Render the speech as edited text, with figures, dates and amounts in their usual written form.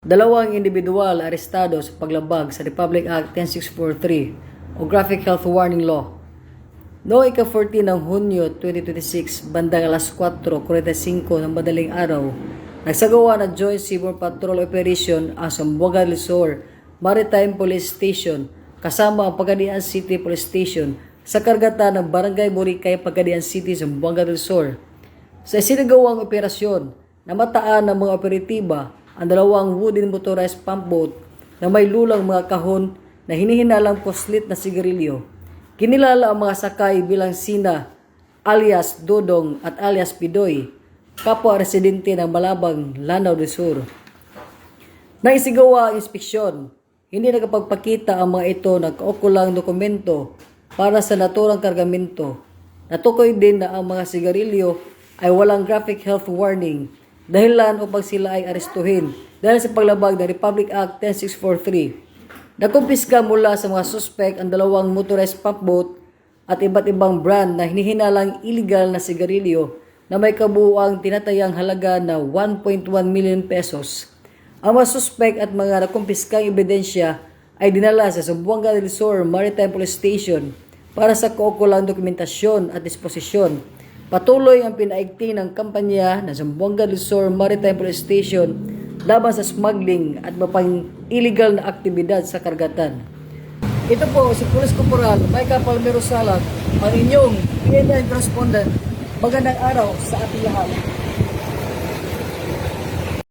Dalawang individual arestado sa paglabag sa Republic Act 10643 o Graphic Health Warning Law. Noong ika-14 ng Hunyo 2026, bandang alas 4:45 ng madaling araw, nagsagawa ng Joint Seaborne Patrol Operation ang Zamboanga del Sur Maritime Police Station kasama ang Pagadian City Police Station sa karagatan ng Barangay Boricay, Pagadian City, Zamboanga del Sur. Sa isinagawang operasyon, namataan ng mga operatiba ang dalawang wooden motorized pump boat na may lulang mga kahon na hinihinalang poslit na sigarilyo. Kinilala ang mga sakay bilang sina alias Dodong at alias Pidoy, kapwa residente ng Malabang, Lanao del Sur. Nang isigawa ang inspeksyon, hindi nakapagpakita ang mga ito ng kaukulang dokumento para sa naturang kargamento. Natukoy din na ang mga sigarilyo ay walang graphic health warning, dahilan upang sila ay arestuhin dahil sa paglabag ng Republic Act 10643. Nakumpiska mula sa mga suspect ang dalawang motorized pump boat at iba't ibang brand na hinihinalang illegal na sigarilyo na may kabuuang tinatayang halaga na 1.1 million pesos. Ang mga suspect at mga nakumpiskang ebidensya ay dinala sa Zamboanga del Sur Maritime Police Station para sa kaukulang dokumentasyon at disposisyon. Patuloy ang pinaigting ng kampanya ng Zamboanga del Sur Maritime Police Station laban sa smuggling at mapang illegal na aktibidad sa karagatan. Ito po si Police Corporal Micah Palmero Salat, ang inyong PNN correspondent. Magandang araw sa ating lahat.